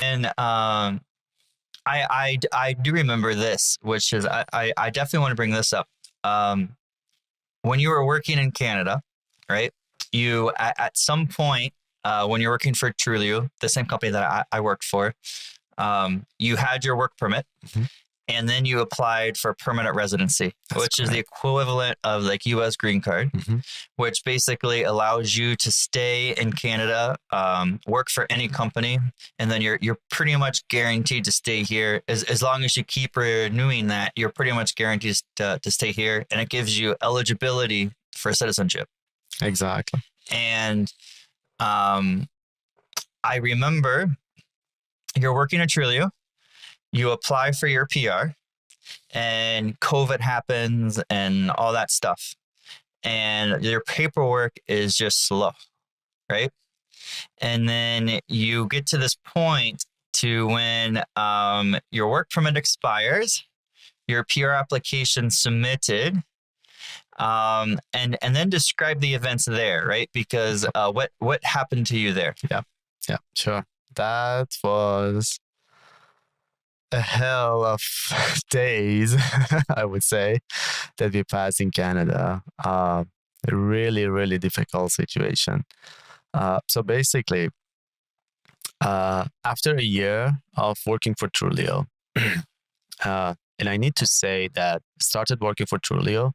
And I do remember this, which is I definitely want to bring this up. When you were working in Canada, right? You at some point when you're working for Trulio, the same company that I worked for, you had your work permit. Mhm. And then you applied for permanent residency, which is the equivalent of like U.S. green card, which basically allows you to stay in Canada, work for any company, and then you're pretty much guaranteed to stay here as long as you keep renewing that. You're pretty much guaranteed to stay here, and it gives you eligibility for citizenship. Exactly. And I remember you're working at Trulio. You apply for your PR and COVID happens and all that stuff. And your paperwork is just slow, right? And then you get to this point to when your work permit expires, your PR application submitted, and then describe the events there, right? Because what happened to you there? Yeah, sure. That was a hell of days, I would say, that we passed in Canada. A really, really difficult situation. So basically, after a year of working for Trulio, and I need to say that started working for Trulio,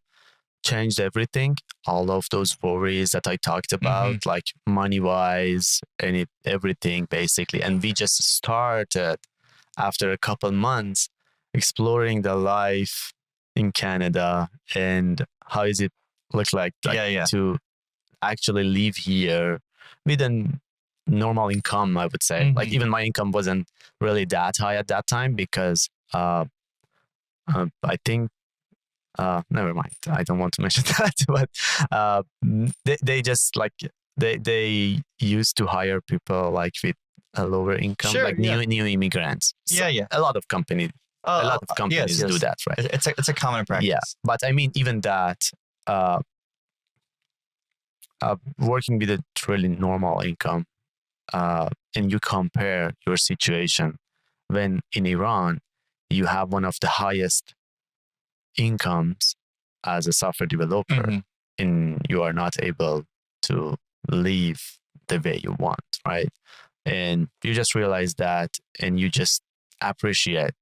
changed everything. All of those worries that I talked about, like money-wise and everything, basically. And we just started after a couple months exploring the life in Canada and how is it look like to actually live here with a normal income, I would say. Like even my income wasn't really that high at that time because I think never mind. I don't want to mention that, but they just like they used to hire people like with a lower income, new immigrants. So a lot of companies, do that, right? It's a common practice. Yeah, but I mean, even that, working with a really normal income, and you compare your situation when in Iran you have one of the highest incomes as a software developer, and you are not able to live the way you want, right? And you just realize that, and you just appreciate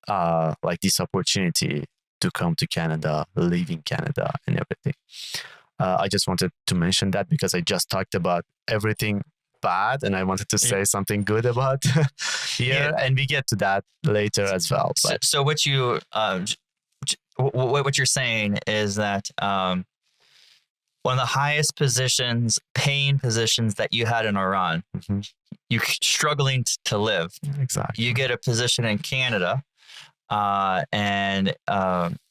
like this opportunity to come to Canada, live in Canada, and everything. I just wanted to mention that because I just talked about everything bad, and I wanted to say something good about here, and we get to that later as well. But so what you what you're saying is that one of the highest paying positions that you had in Iran, you struggling to live. Exactly. You get a position in Canada, and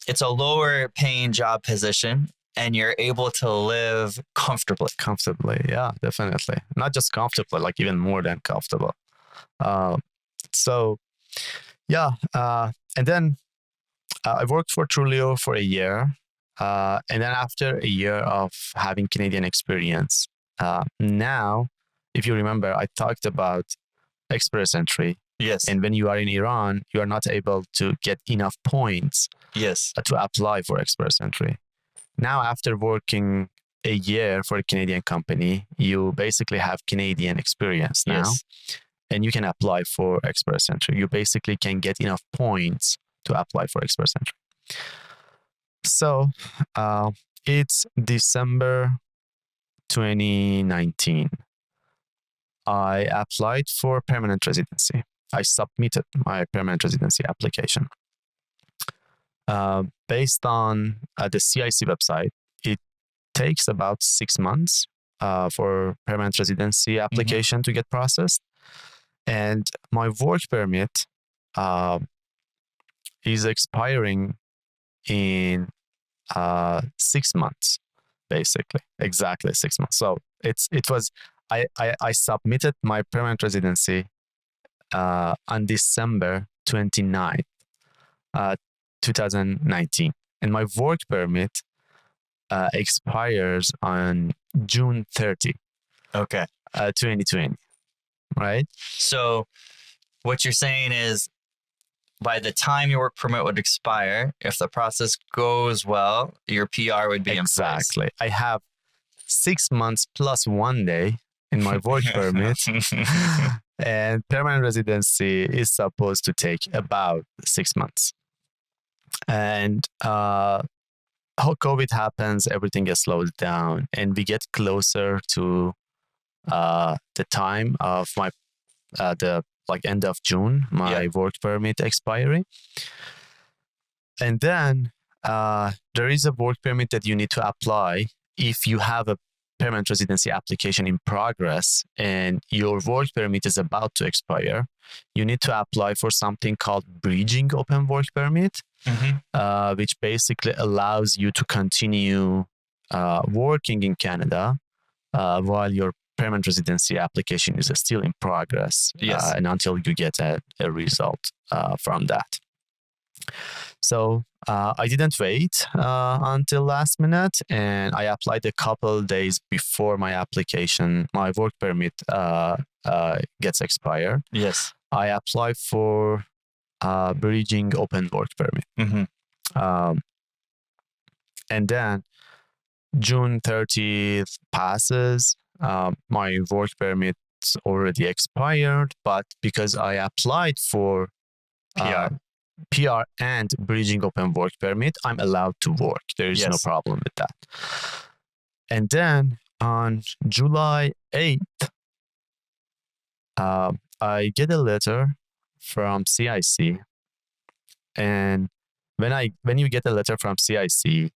it's a lower paying job position, and you're able to live comfortably. Comfortably, yeah, definitely. Not just comfortable, like even more than comfortable. So, yeah, and then I worked for Trulio for a year. And then after a year of having Canadian experience, now, if you remember, I talked about express entry. Yes. And when you are in Iran, you are not able to get enough points to apply for express entry. Now, after working a year for a Canadian company, you basically have Canadian experience now. Yes. And you can apply for express entry. You basically can get enough points to apply for express entry. So it's December 2019. I applied for permanent residency. I submitted my permanent residency application. Based on the CIC website, it takes about 6 months for permanent residency application to get processed. And my work permit is expiring in 6 months, basically, exactly 6 months. So I submitted my permanent residency on December 29th, 2019, and my work permit expires on June 30. Okay. 2020. right? So what you're saying is by the time your work permit would expire, if the process goes well, your PR would be in place. Exactly. I have 6 months plus 1 day in my work permit, and permanent residency is supposed to take about 6 months. And how COVID happens, everything gets slowed down, and we get closer to the time of my the end of June, my work permit expiry. And then there is a work permit that you need to apply if you have a permanent residency application in progress and your work permit is about to expire. You need to apply for something called bridging open work permit, which basically allows you to continue working in Canada while your permanent residency application is still in progress, and until you get a result from that. So I didn't wait until last minute, and I applied a couple days before my application, my work permit gets expired. Yes. I applied for bridging open work permit. And then June 30th passes. My work permit's already expired, but because I applied for PR and bridging open work permit, I'm allowed to work. There is no problem with that. And then on July 8th, I get a letter from CIC. And when you get a letter from CIC,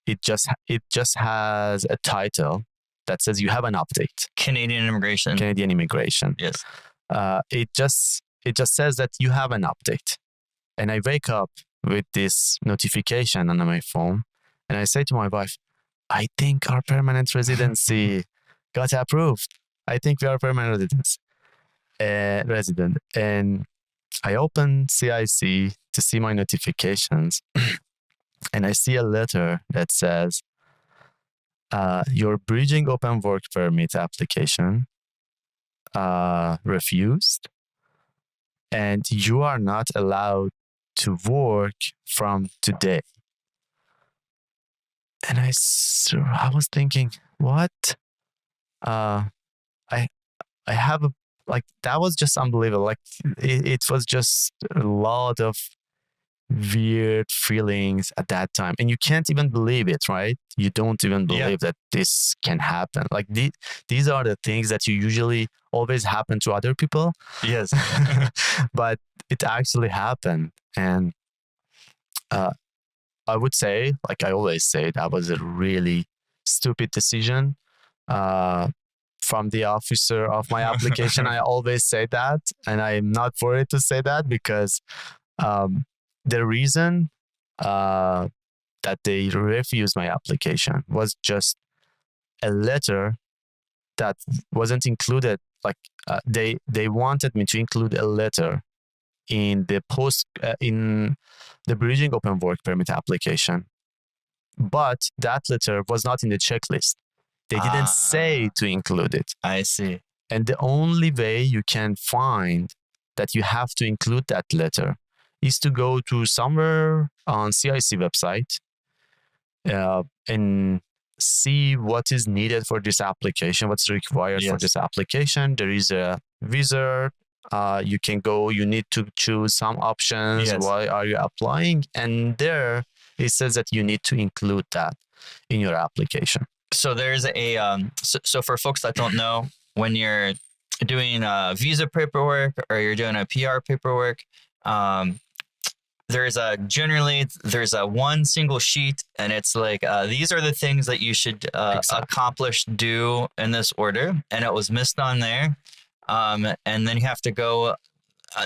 it just has a title that says you have an update. Canadian immigration. Yes. It just says that you have an update. And I wake up with this notification on my phone, and I say to my wife, I think our permanent residency got approved. I think we are permanent resident. And I open CIC to see my notifications, and I see a letter that says, your bridging open work permit application refused, and you are not allowed to work from today. And I was thinking, what? I have that was just unbelievable. Like it was just a lot of weird feelings at that time, and you can't even believe it, right? You don't even believe that this can happen. Like these are the things that you usually always happen to other people. Yes. But it actually happened. And I would say, like I always say, that was a really stupid decision from the officer of my application. I always say that, and I'm not worried to say that, because the reason that they refused my application was just a letter that wasn't included. Like they wanted me to include a letter in the in the bridging open work permit application, but that letter was not in the checklist. They didn't say to include it. I see. And the only way you can find that you have to include that letter is to go to somewhere on CIC website and see what is needed for this application, what's required for this application. There is a wizard. You can go, you need to choose some options. Why are you applying? And there it says that you need to include that in your application. So there's so for folks that don't know, when you're doing visa paperwork or you're doing a PR paperwork, there's a one single sheet, and it's like, these are the things that you should accomplish, do in this order. And it was missed on there. And then you have to go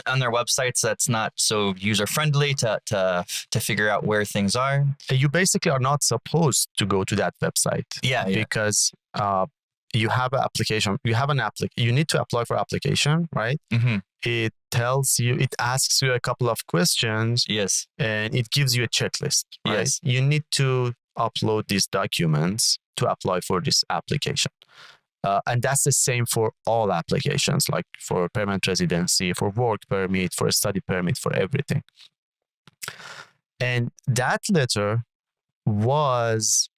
on their websites that's not so user friendly to figure out where things are. You basically are not supposed to go to that website. Because you have an application. You need to apply for application, right? Mm-hmm. It asks you a couple of questions. Yes. And it gives you a checklist. Right? Yes. You need to upload these documents to apply for this application. And that's the same for all applications, like for permanent residency, for work permit, for a study permit, for everything. And that letter was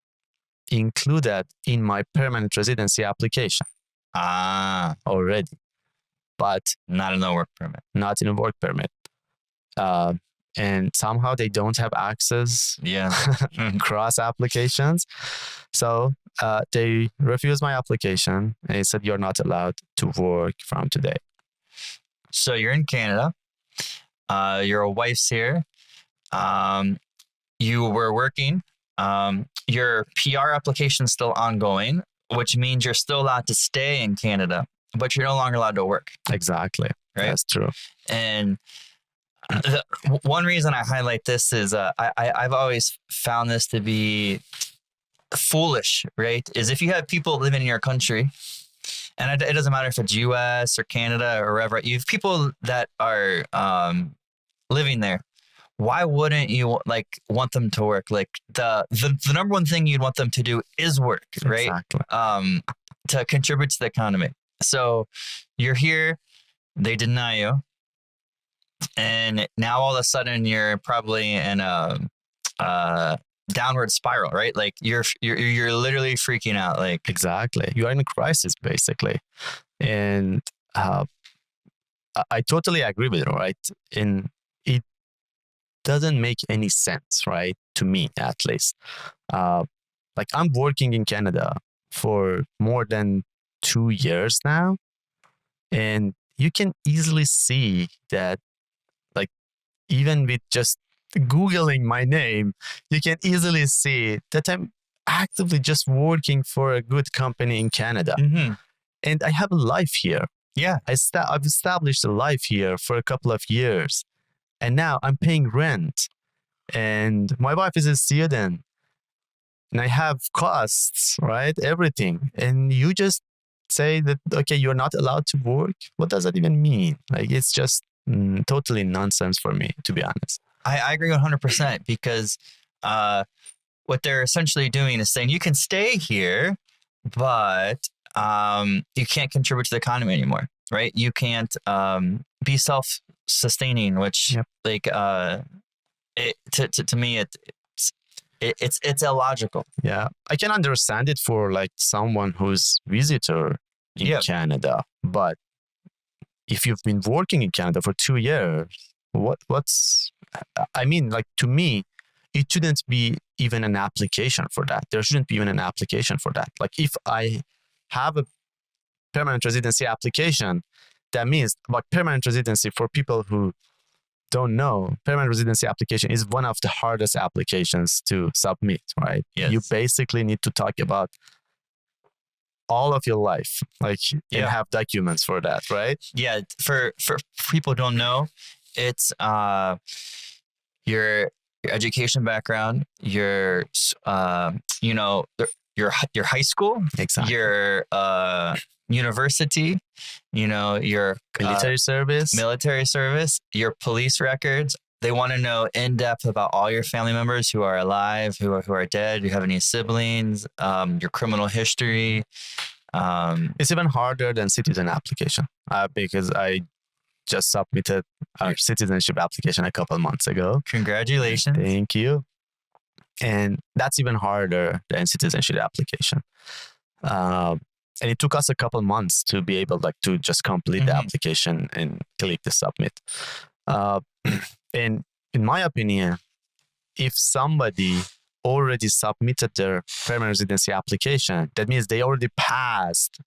included in my permanent residency application already, but not in the work permit. not in a work permit. And somehow they don't have access cross applications. So they refused my application and they said, you're not allowed to work from today. So you're in Canada. Your wife's here. You were working. Your PR application is still ongoing, which means you're still allowed to stay in Canada, but you're no longer allowed to work. Exactly. Right? That's true. And one reason I highlight this is I've always found this to be foolish, right? Is if you have people living in your country, and it doesn't matter if it's US or Canada or wherever, you have people that are living there. Why wouldn't you want them to work? Like the number one thing you'd want them to do is work, right? Exactly. To contribute to the economy. So you're here, they deny you, and now all of a sudden you're probably in a downward spiral, right? Like you're literally freaking out. Like exactly, you are in a crisis basically, and I totally agree with you, right? And it doesn't make any sense, right? To me, at least. Like I'm working in Canada for more than 2 years now, and you can easily see that, like, even with just Googling my name, you can easily see that I'm actively just working for a good company in Canada. Mm-hmm. And I have a life here. Yeah. I've established a life here for a couple of years. And now I'm paying rent. And my wife is a student. And I have costs, right? Everything. And you just say that, okay, you're not allowed to work. What does that even mean? Like, it's just totally nonsense for me, to be honest. I agree 100% because what they're essentially doing is saying you can stay here, but you can't contribute to the economy anymore, right? You can't be self-sustaining, which to me it's illogical. Yeah, I can understand it for like someone who's visitor in Canada, but if you've been working in Canada for 2 years, what's I mean, like, to me, it shouldn't be even an application for that. There shouldn't be even an application for that. Like, if I have a permanent residency application, that means, like, permanent residency, for people who don't know, permanent residency application is one of the hardest applications to submit, right? Yes. You basically need to talk about all of your life, like, and have documents for that, right? Yeah. For people who don't know, it's your education background, your your high school, exactly, your university, your military service, your police records. They want to know in depth about all your family members who are alive, who are dead. Do you have any siblings? Your criminal history. It's even harder than citizen application because I just submitted our citizenship application a couple of months ago. Congratulations. Thank you. And that's even harder than citizenship application. And it took us a couple of months to be able to just complete the application and click the submit. And in my opinion, if somebody already submitted their permanent residency application, that means they already passed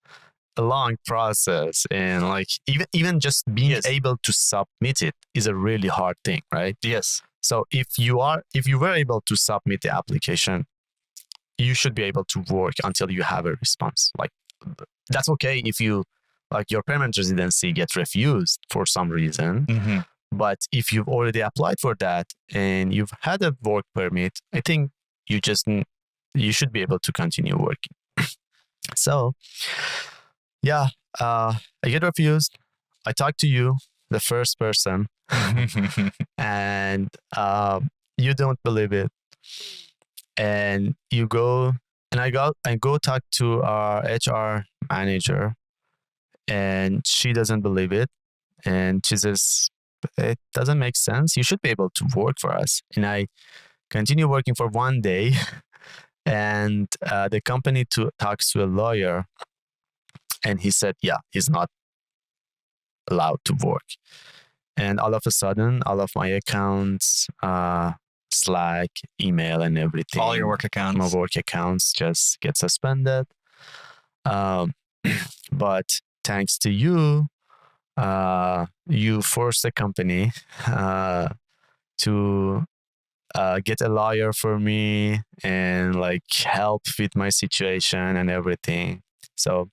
a long process, and like even just being able to submit it is a really hard thing, right? Yes. So if you were able to submit the application, you should be able to work until you have a response. Like, that's okay if you, like, your permanent residency gets refused for some reason. Mm-hmm. But if you've already applied for that and you've had a work permit, I think you should be able to continue working. So, yeah, I get refused. I talk to you, the first person, and you don't believe it. And you go, and I go talk to our HR manager, and she doesn't believe it. And she says, it doesn't make sense. You should be able to work for us. And I continue working for one day, and the company talks to a lawyer, and he said, yeah, he's not allowed to work. And all of a sudden, all of my accounts, Slack, email, and everything, all your work accounts, my work accounts just get suspended. But thanks to you, you forced the company to get a lawyer for me and like help with my situation and everything. So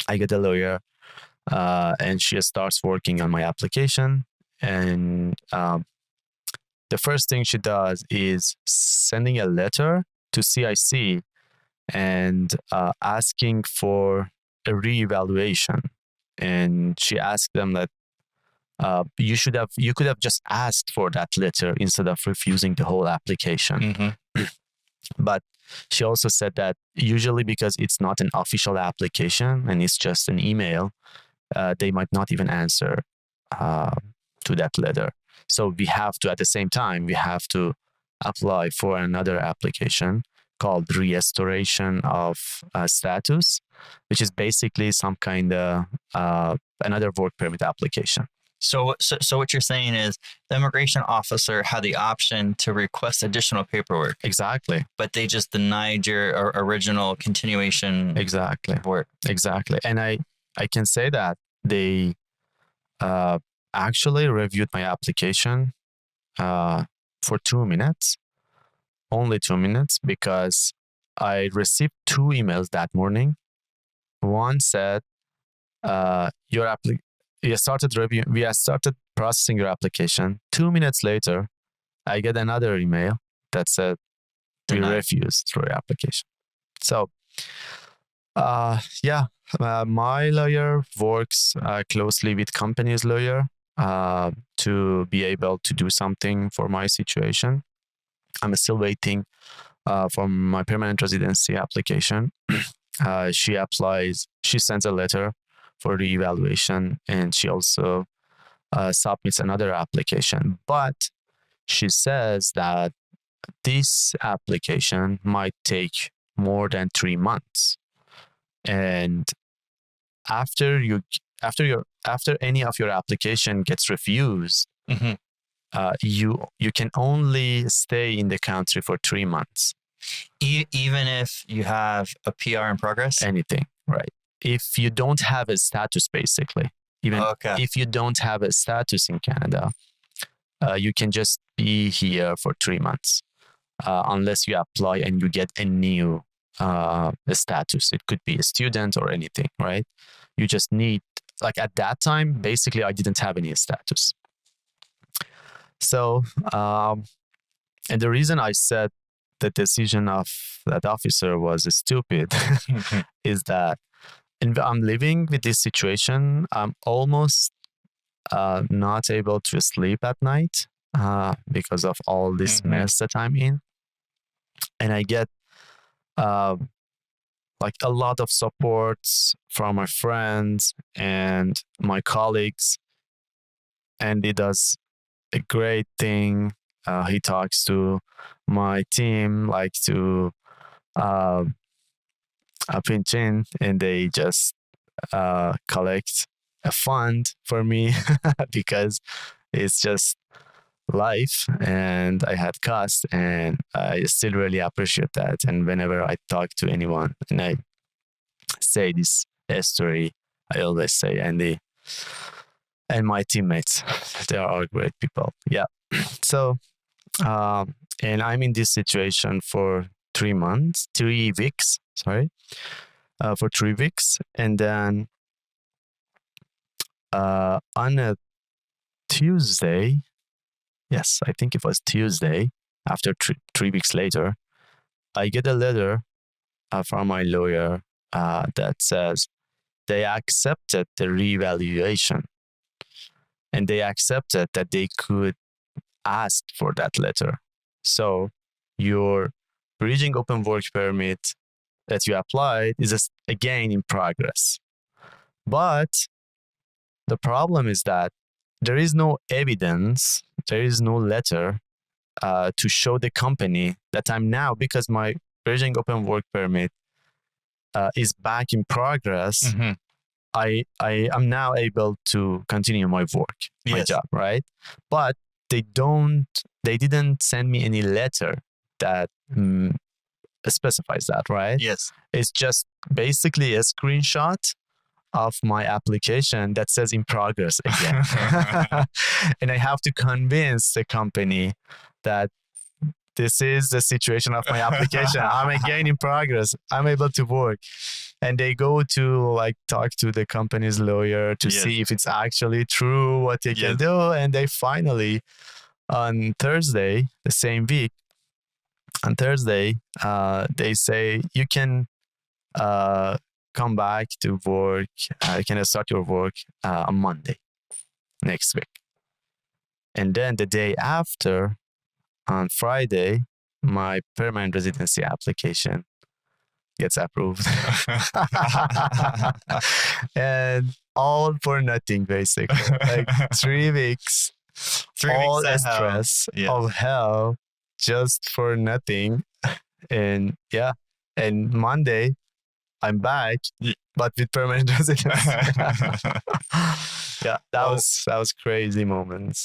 I get a lawyer, and she starts working on my application. And the first thing she does is sending a letter to CIC and asking for a reevaluation. And she asked them that you could have just asked for that letter instead of refusing the whole application. Mm-hmm. But she also said that usually because it's not an official application and it's just an email, they might not even answer to that letter. So we have to, at the same time, we have to apply for another application called restoration of status, which is basically some kind of another work permit application. So what you're saying is the immigration officer had the option to request additional paperwork. Exactly. But they just denied your original continuation. Exactly. Work. Exactly. And I can say that they actually reviewed my application for 2 minutes, only 2 minutes, because I received 2 emails that morning. One said, we have started processing your application. 2 minutes later, I get another email that said, we refused your application. So, my lawyer works closely with company's lawyer to be able to do something for my situation. I'm still waiting for my permanent residency application. She sends a letter for the evaluation, and she also submits another application. But she says that this application might take more than 3 months. And after any of your application gets refused, mm-hmm. You can only stay in the country for 3 months. Even if you have a PR in progress? Anything, right? If you don't have a status, basically, if you don't have a status in Canada, you can just be here for 3 months unless you apply and you get a new status. It could be a student or anything, right? You just need, like at that time, basically, I didn't have any status. So, and the reason I said the decision of that officer was stupid is that I'm living with this situation. I'm almost not able to sleep at night because of all this mess that I'm in. And I get like a lot of supports from my friends and my colleagues. And he does a great thing. He talks to my team, like to Pinzon, and they just collect a fund for me because it's just life and I had cost, and I still really appreciate that. And whenever I talk to anyone and I say this story, I always say Andy and my teammates, they are all great people. Yeah. So, and I'm in this situation for 3 weeks, for 3 weeks. And then on a Tuesday, yes, I think it was Tuesday, after 3 weeks later, I get a letter from my lawyer that says they accepted the reevaluation, and they accepted that they could ask for that letter. So your bridging open work permit that you applied is again in progress. But the problem is that there is no evidence, there is no letter to show the company that I'm now, because my Beijing Open Work Permit is back in progress. Mhm. I am now able to continue my work, my Yes. job, right? But they didn't send me any letter that specifies that, right? Yes. It's just basically a screenshot of my application that says in progress again. And I have to convince the company that this is the situation of my application. I'm again in progress. I'm able to work. And they go to like talk to the company's lawyer to Yes. see if it's actually true, what they can Yes. do. And they finally, on Thursday, the same week, on Thursday, they say you can come back to work. You can start your work on Monday next week. And then the day after, on Friday, my permanent residency application gets approved. And all for nothing, basically. Like 3 weeks, 3 all weeks of hell. stress Yes. of hell just for nothing. And yeah, and Monday, I'm back, but with permanent residency. Yeah, that was crazy moments.